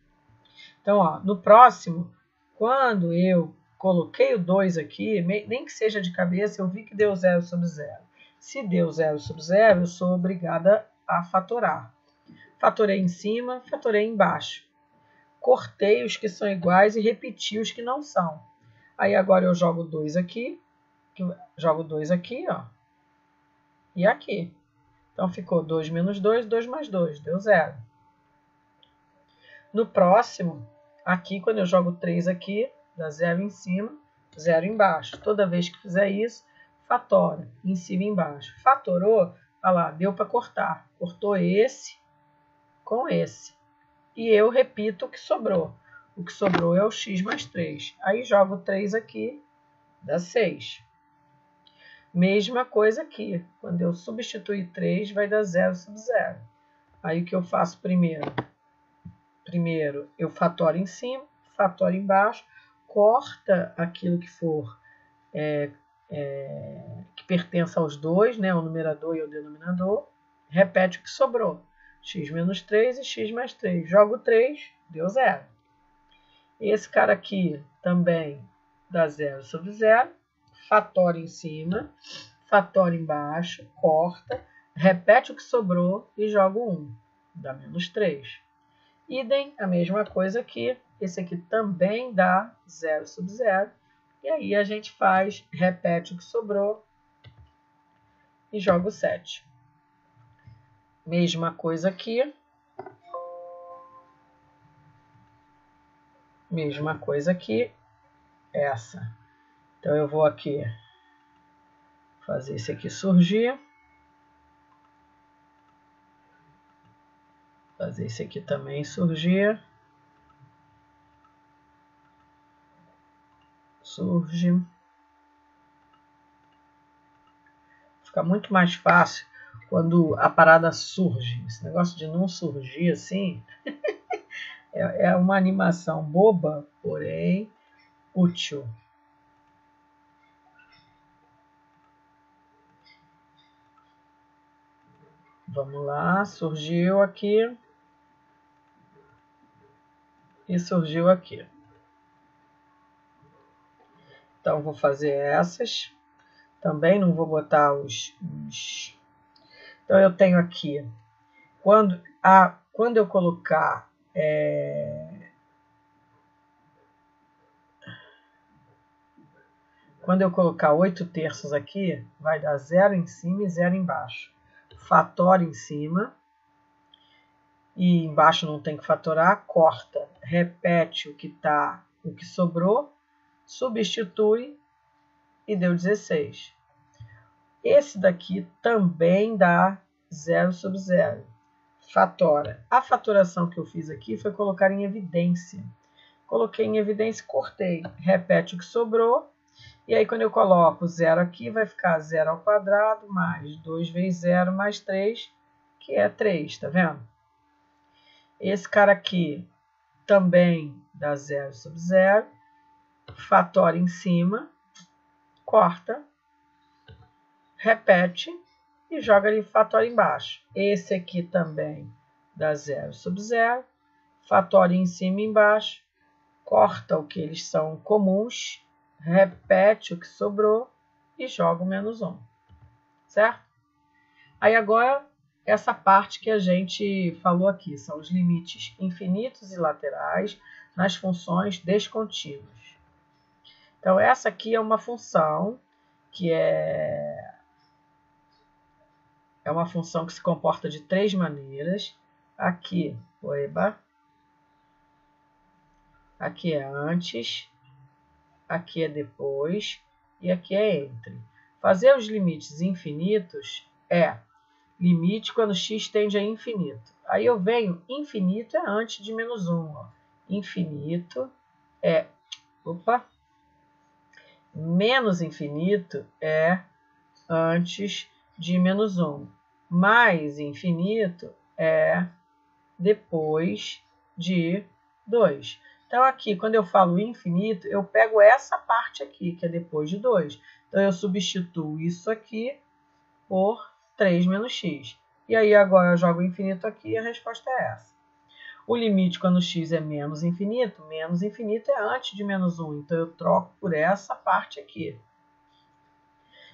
Então, ó, no próximo, quando eu coloquei o 2 aqui, nem que seja de cabeça, eu vi que deu 0/0. Se deu 0/0, eu sou obrigada a fatorar. Fatorei em cima, fatorei embaixo. Cortei os que são iguais e repeti os que não são. Aí agora eu jogo 2 aqui, ó, e aqui. Então ficou 2 menos 2, 2 mais 2, deu 0. No próximo, aqui quando eu jogo 3 aqui, dá 0 em cima, 0 embaixo. Toda vez que fizer isso, fatora, em cima e embaixo. Fatorou, Olha lá, deu para cortar. Cortou esse com esse. E eu repito o que sobrou. O que sobrou é o x mais 3. Aí jogo 3 aqui, dá 6. Mesma coisa aqui. Quando eu substituir 3, vai dar 0 sobre 0. Aí o que eu faço primeiro? Primeiro eu fatoro em cima, fatoro embaixo, corta aquilo que for que pertença aos dois, né, o numerador e o denominador, repete o que sobrou. X menos 3 e x mais 3. Jogo 3, deu 0. Esse cara aqui também dá 0 sobre 0. Fatora em cima, fatora embaixo, corta, repete o que sobrou e jogo 1. Dá menos 3. Idem, a mesma coisa aqui. Esse aqui também dá 0 sobre 0. E aí a gente faz, repete o que sobrou e joga o 7. Mesma coisa aqui. Mesma coisa aqui. Essa. Então eu vou aqui fazer esse aqui surgir. Fazer esse aqui também surgir. Surge. Fica muito mais fácil quando a parada surge. Esse negócio de não surgir assim é uma animação boba, porém útil. Vamos lá, surgiu aqui e surgiu aqui. Então vou fazer essas. Também não vou botar os... Então eu tenho aqui, quando eu colocar quando eu colocar 8/3 aqui, vai dar 0 em cima e 0 embaixo. Fatora em cima e embaixo não tem que fatorar, corta, repete o que sobrou, substitui e deu 16. Esse daqui também dá 0 sobre 0. Fatora. A fatoração que eu fiz aqui foi colocar em evidência. Coloquei em evidência e cortei. Repete o que sobrou. E aí, quando eu coloco 0 aqui, vai ficar 0 ao quadrado mais 2 vezes 0 mais 3, que é 3, tá vendo? Esse cara aqui também dá 0 sobre 0. Fatora em cima, corta, repete e joga ali fatora embaixo. Esse aqui também dá 0 sobre 0. Fatora em cima e embaixo, corta o que eles são comuns, repete o que sobrou e joga o menos 1. Certo? Aí agora, essa parte que a gente falou aqui, são os limites infinitos e laterais nas funções descontínuas. Então, essa aqui é uma função que é uma função que se comporta de 3 maneiras. Aqui, aqui é antes, aqui é depois e aqui é entre. Fazer os limites infinitos é limite quando x tende a infinito. Aí eu venho, infinito é antes de menos 1. Ó. Infinito é... Menos infinito é antes de menos 1. Mais infinito é depois de 2. Então, aqui, quando eu falo infinito, eu pego essa parte aqui, que é depois de 2. Então, eu substituo isso aqui por 3 menos x. E aí, agora eu jogo infinito aqui e a resposta é essa. O limite quando x é menos infinito é antes de menos 1. Então, eu troco por essa parte aqui.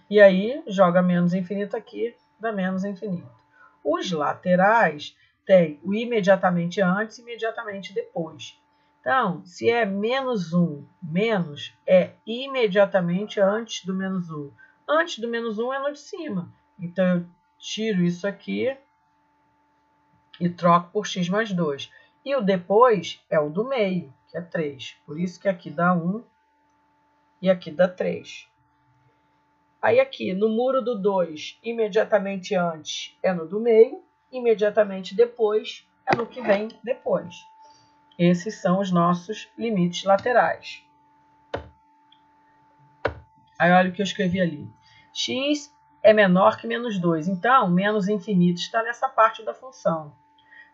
E aí, joga menos infinito aqui, dá menos infinito. Os laterais têm o imediatamente antes e imediatamente depois. Então, se é menos 1, menos é imediatamente antes do menos 1. Antes do menos 1 é no de cima. Então, eu tiro isso aqui e troco por x mais 2. E o depois é o do meio, que é 3. Por isso que aqui dá 1 e aqui dá 3. Aí aqui, no muro do 2, imediatamente antes é no do meio, imediatamente depois é no que vem depois. Esses são os nossos limites laterais. Aí olha o que eu escrevi ali. X é menor que menos 2. Então, menos infinito está nessa parte da função.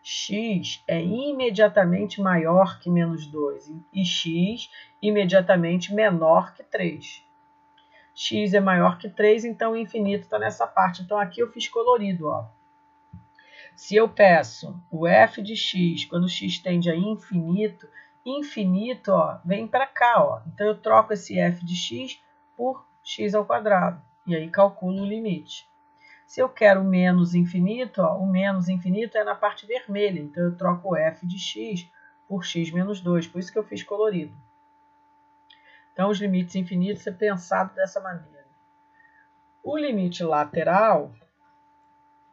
X é imediatamente maior que menos 2. E x imediatamente menor que 3. X é maior que 3, então o infinito está nessa parte. Então, aqui eu fiz colorido. Ó. Se eu peço o f de x, quando x tende a infinito, infinito ó, vem para cá. Ó. Então, eu troco esse f de x por x ao quadrado. E aí calculo o limite. Se eu quero menos infinito, ó, o menos infinito é na parte vermelha. Então, eu troco o f de x por x menos 2. Por isso que eu fiz colorido. Então, os limites infinitos é pensado dessa maneira. O limite lateral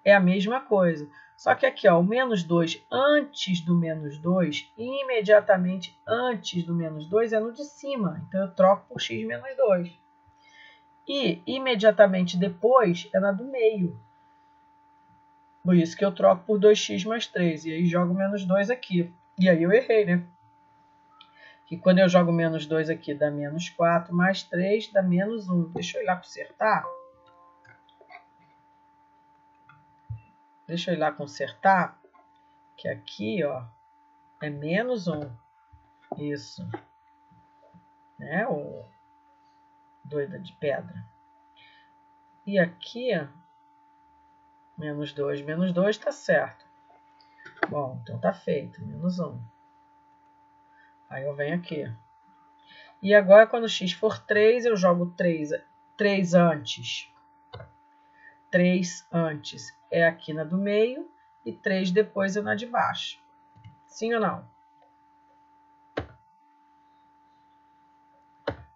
é a mesma coisa. Só que aqui, ó, o menos 2 antes do menos 2, imediatamente antes do menos 2 é no de cima. Então, eu troco por x menos 2. E imediatamente depois é na do meio. Por isso que eu troco por 2x mais 3. E aí jogo menos 2 aqui. E aí eu errei, né? Que quando eu jogo menos 2 aqui dá menos 4, mais 3 dá menos 1. Deixa eu ir lá consertar. Deixa eu ir lá consertar. Que aqui, ó, é menos 1. Isso. Né? O doida de pedra. E aqui, menos 2 tá certo. Bom, então tá feito. Menos 1. Aí eu venho aqui. E agora, quando x for 3, eu jogo 3 antes. 3 antes é aqui na do meio e 3 depois é na de baixo. Sim ou não?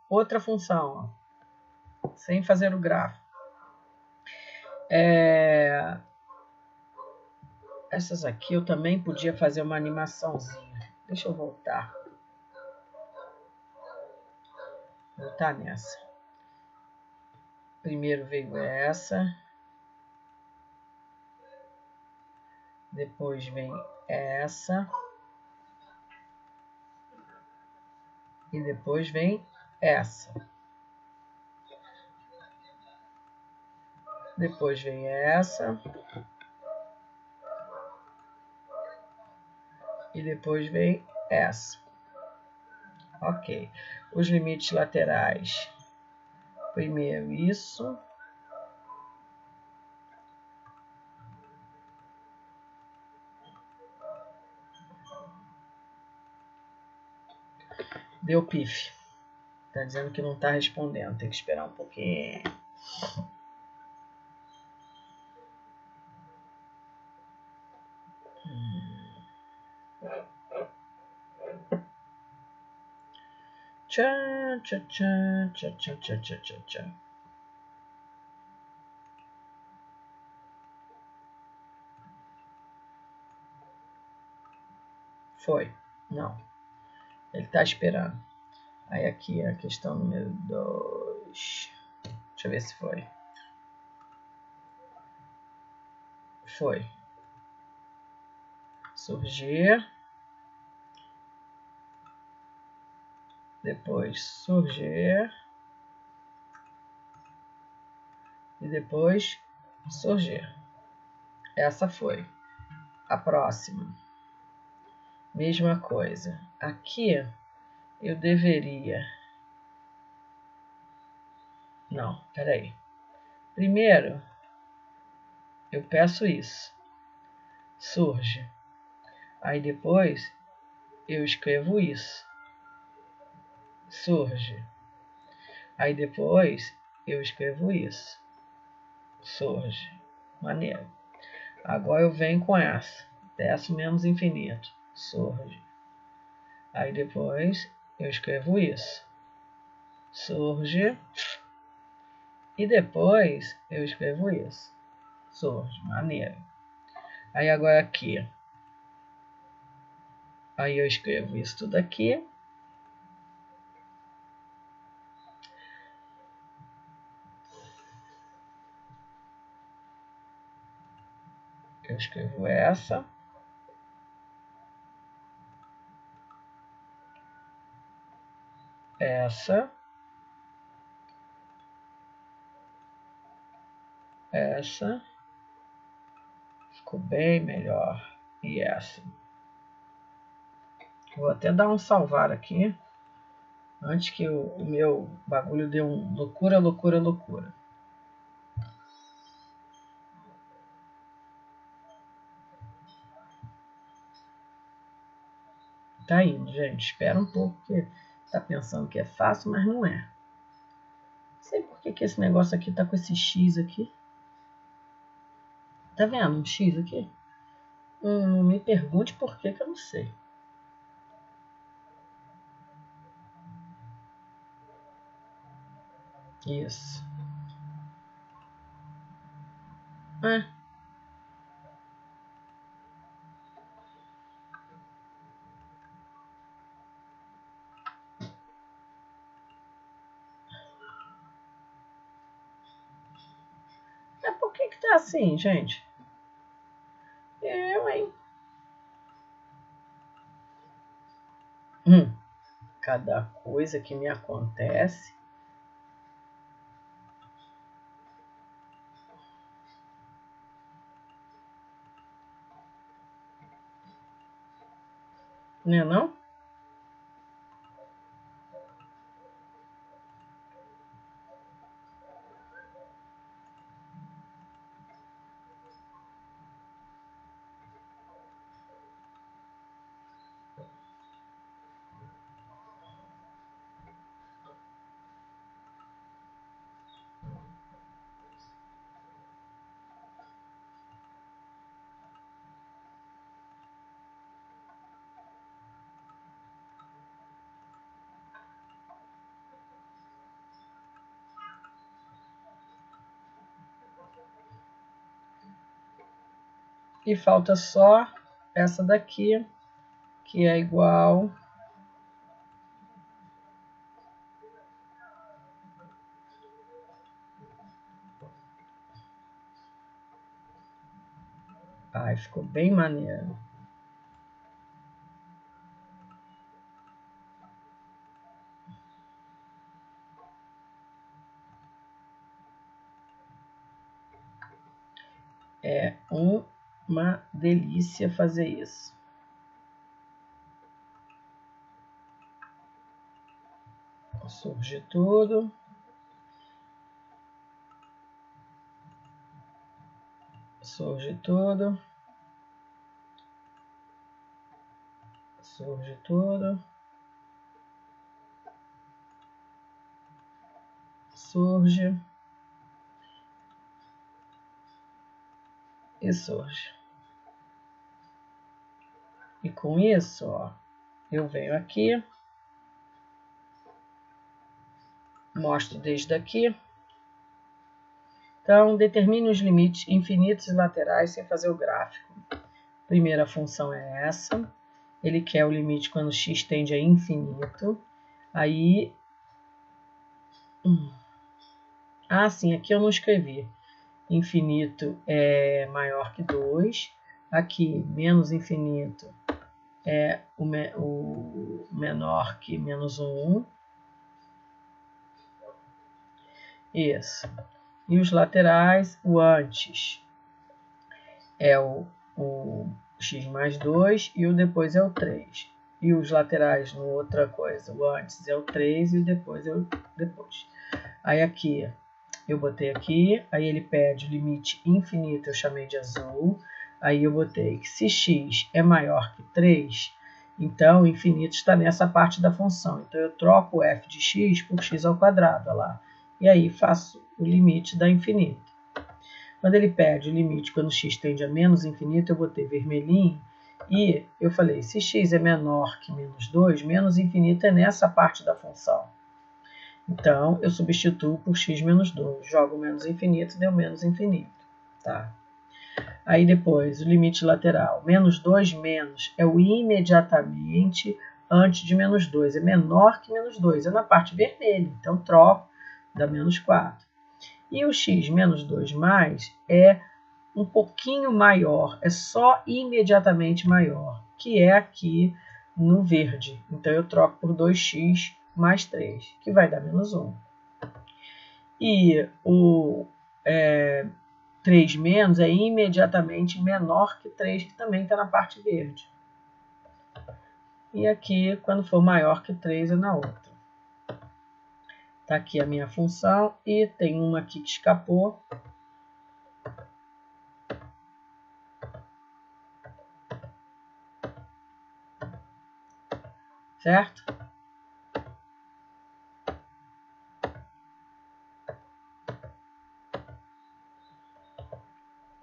Outra função, ó, sem fazer o gráfico. Essas aqui eu também podia fazer uma animaçãozinha. Deixa eu voltar. Voltar nessa. Primeiro veio essa. Depois vem essa. E depois vem essa. Depois vem essa. E depois vem essa. Ok. Os limites laterais. Primeiro isso. Deu pif. Tá dizendo que não tá respondendo. Tem que esperar um pouquinho. Tchan, tchan, tchan, tchan, tchan, tchan, tchan, tchan. Foi. Não. Ele tá esperando. Aí aqui é a questão número 2. Deixa eu ver se foi. Foi. Surgir. Depois surgir. E depois surgir. Essa foi. A próxima. Mesma coisa. Aqui eu deveria... Não, peraí. Primeiro, eu peço isso. Surge. Aí depois eu escrevo isso. Surge. Aí depois eu escrevo isso. Surge. Maneiro. Agora eu venho com essa. Peço menos infinito. Surge. Aí depois eu escrevo isso. Surge. E depois eu escrevo isso. Surge. Maneiro. Aí agora aqui. Aí eu escrevo isso tudo aqui. eu escrevo essa. Essa. Essa. Ficou bem melhor. E essa. Vou até dar um salvar aqui. Antes que o meu bagulho dê um loucura, loucura, loucura. Tá indo, gente. Espera um pouco, porque tá pensando que é fácil, mas não é. Não sei por que esse negócio aqui tá com esse X aqui. Tá vendo um X aqui? Não me pergunte por que eu não sei. Isso. Por que tá assim, gente? Eu, hein? Cada coisa que me acontece. Não é não? E falta só essa daqui, que é igual ai, ficou bem maneiro. É uma delícia fazer isso. Surge tudo. Surge tudo. Surge tudo. Surge. E surge. E com isso, ó, eu venho aqui. Mostro desde aqui. Então, determine os limites infinitos e laterais sem fazer o gráfico. Primeira função é essa. Ele quer o limite quando x tende a infinito. Aí... sim, aqui eu não escrevi. Infinito é maior que 2. Aqui, menos infinito é o menor que menos 1. Isso. E os laterais, o antes é o x mais 2 e o depois é o 3. E os laterais, no outra coisa, o antes é o 3 e o depois é o depois. Aí aqui, eu botei aqui, aí ele pede o limite infinito, eu chamei de azul. Aí eu botei que se x é maior que 3, então o infinito está nessa parte da função. Então eu troco o f de x por x ao quadrado, olha lá. E aí faço o limite da infinito. Quando ele pede o limite quando x tende a menos infinito, eu botei vermelhinho. E eu falei, se x é menor que menos 2, menos infinito é nessa parte da função. Então, eu substituo por x menos 2. Jogo menos infinito, deu menos infinito. Tá? Aí depois, o limite lateral. Menos 2 menos é o imediatamente antes de menos 2. É menor que menos 2. É na parte vermelha. Então, troco, dá menos 4. E o x menos 2 mais é um pouquinho maior, é só imediatamente maior, que é aqui no verde. Então, eu troco por 2x mais 3, que vai dar menos 1. E o 3 menos é imediatamente menor que 3, que também está na parte verde. E aqui, quando for maior que 3, é na outra. Está aqui a minha função e tem uma aqui que escapou. Certo?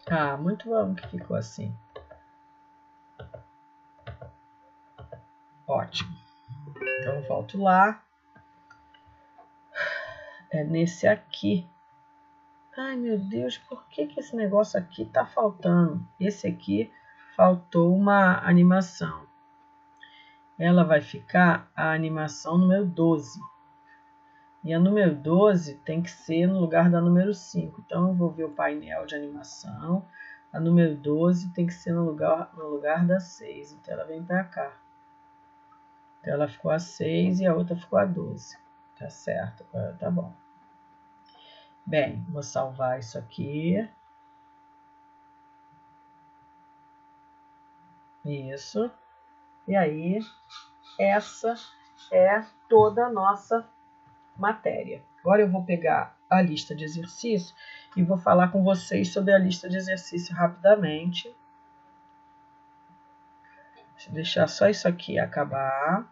Ah, muito bom que ficou assim. Ótimo. Então, eu volto lá. É nesse aqui. Ai, meu Deus, por que esse negócio aqui está faltando? Esse aqui faltou uma animação. Ela vai ficar a animação número 12. E a número 12 tem que ser no lugar da número 5. Então, eu vou ver o painel de animação. A número 12 tem que ser no lugar da 6. Então, ela vem para cá. Então, ela ficou a 6 e a outra ficou a 12. Tá certo, tá bom. Bem, vou salvar isso aqui. Isso. E aí, essa é toda a nossa matéria. Agora eu vou pegar a lista de exercício e vou falar com vocês sobre a lista de exercício rapidamente. Deixa eu deixar só isso aqui acabar.